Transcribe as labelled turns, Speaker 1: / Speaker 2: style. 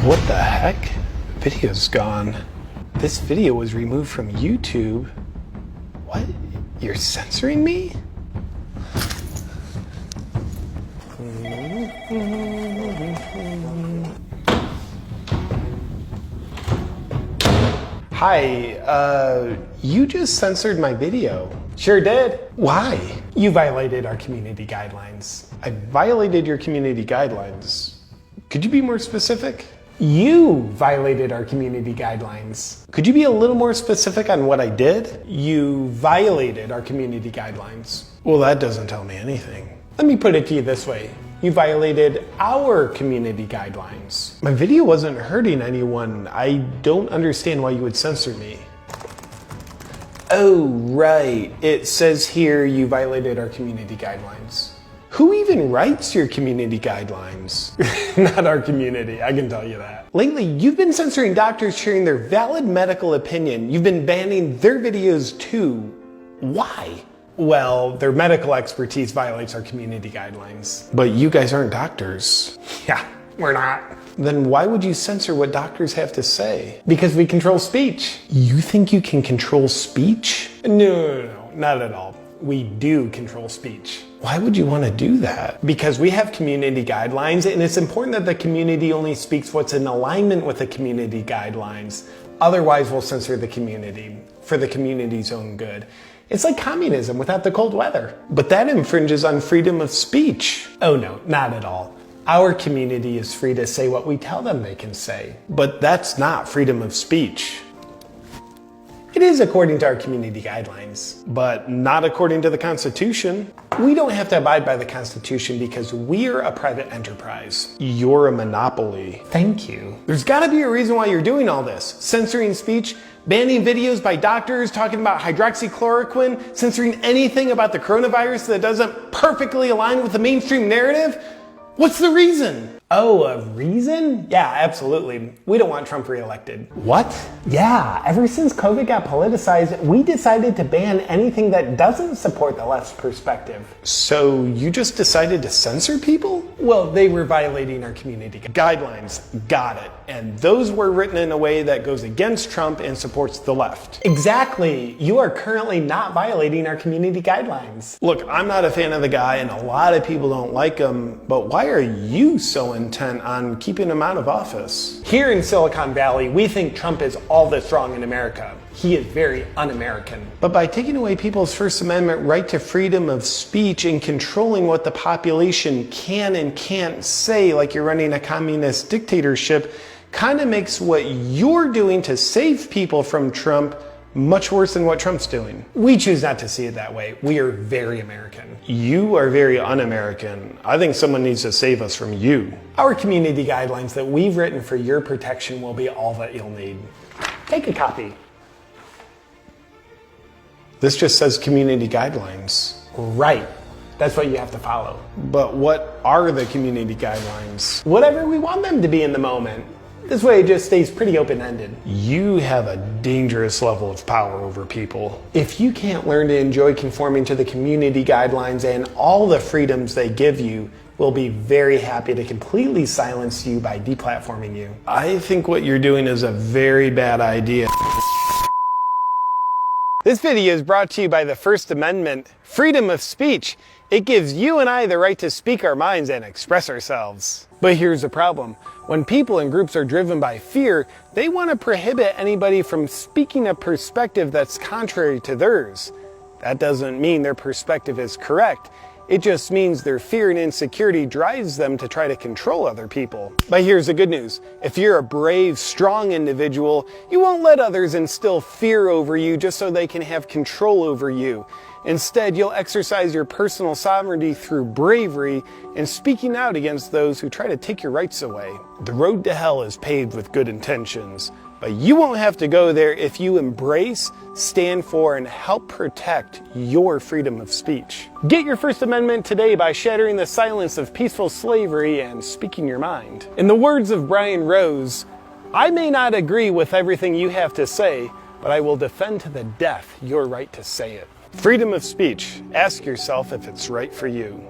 Speaker 1: What the heck? Video's gone. This video was removed from YouTube. What? You're censoring me? Hi, you just censored my video.
Speaker 2: Sure did.
Speaker 1: Why?
Speaker 2: You violated our community guidelines.
Speaker 1: I violated your community guidelines. Could you be more specific?
Speaker 2: You violated our community guidelines.
Speaker 1: Could you be a little more specific on what I did?
Speaker 2: You violated our community guidelines.
Speaker 1: Well, that doesn't tell me anything.
Speaker 2: Let me put it to you this way. You violated our community guidelines.
Speaker 1: My video wasn't hurting anyone. I don't understand why you would censor me.
Speaker 2: Oh, right. It says here you violated our community guidelines.
Speaker 1: Who even writes your community guidelines?
Speaker 2: Not our community, I can tell you that.
Speaker 1: Lately, you've been censoring doctors sharing their valid medical opinion. You've been banning their videos too. Why?
Speaker 2: Well, their medical expertise violates our community guidelines.
Speaker 1: But you guys aren't doctors.
Speaker 2: Yeah, we're not.
Speaker 1: Then why would you censor what doctors have to say?
Speaker 2: Because we control speech.
Speaker 1: You think you can control speech?
Speaker 2: No, not at all. We do control speech.
Speaker 1: Why would you want to do that?
Speaker 2: Because we have community guidelines, and it's important that the community only speaks what's in alignment with the community guidelines. Otherwise, we'll censor the community for the community's own good. It's like communism without the cold weather.
Speaker 1: But that infringes on freedom of speech.
Speaker 2: Oh no, not at all. Our community is free to say what we tell them they can say.
Speaker 1: But that's not freedom of speech.
Speaker 2: It is according to our community guidelines.
Speaker 1: But not according to the Constitution.
Speaker 2: We don't have to abide by the Constitution because we're a private enterprise.
Speaker 1: You're a monopoly.
Speaker 2: Thank you.
Speaker 1: There's gotta be a reason why you're doing all this. Censoring speech, banning videos by doctors, talking about hydroxychloroquine, censoring anything about the coronavirus that doesn't perfectly align with the mainstream narrative. What's the reason?
Speaker 2: Oh, a reason? Yeah, absolutely. We don't want Trump reelected.
Speaker 1: What?
Speaker 2: Yeah, ever since COVID got politicized, we decided to ban anything that doesn't support the left's perspective.
Speaker 1: So you just decided to censor people?
Speaker 2: Well, they were violating our community
Speaker 1: guidelines. Got it. And those were written in a way that goes against Trump and supports the left.
Speaker 2: Exactly. You are currently not violating our community guidelines.
Speaker 1: Look, I'm not a fan of the guy and a lot of people don't like him, but why are you so intent on keeping him out of office?
Speaker 2: Here in Silicon Valley, we think Trump is all that's wrong in America. He is very un-American.
Speaker 1: But by taking away people's First Amendment right to freedom of speech and controlling what the population can and can't say, like you're running a communist dictatorship, kind of makes what you're doing to save people from Trump much worse than what Trump's doing.
Speaker 2: We choose not to see it that way. We are very American.
Speaker 1: You are very un-American. I think someone needs to save us from you.
Speaker 2: Our community guidelines that we've written for your protection will be all that you'll need. Take a copy.
Speaker 1: This just says community guidelines.
Speaker 2: Right. That's what you have to follow.
Speaker 1: But what are the community guidelines?
Speaker 2: Whatever we want them to be in the moment. This way it just stays pretty open-ended.
Speaker 1: You have a dangerous level of power over people.
Speaker 2: If you can't learn to enjoy conforming to the community guidelines and all the freedoms they give you, we'll be very happy to completely silence you by deplatforming you.
Speaker 1: I think what you're doing is a very bad idea.
Speaker 2: This video is brought to you by the First Amendment, freedom of speech. It gives you and I the right to speak our minds and express ourselves. But here's the problem. When people and groups are driven by fear, they want to prohibit anybody from speaking a perspective that's contrary to theirs. That doesn't mean their perspective is correct. It just means their fear and insecurity drives them to try to control other people. But here's the good news. If you're a brave, strong individual, you won't let others instill fear over you just so they can have control over you. Instead, you'll exercise your personal sovereignty through bravery and speaking out against those who try to take your rights away. The road to hell is paved with good intentions, but you won't have to go there if you embrace, stand for, and help protect your freedom of speech. Get your First Amendment today by shattering the silence of peaceful slavery and speaking your mind. In the words of Brian Rose, I may not agree with everything you have to say, but I will defend to the death your right to say it. Freedom of speech. Ask yourself if it's right for you.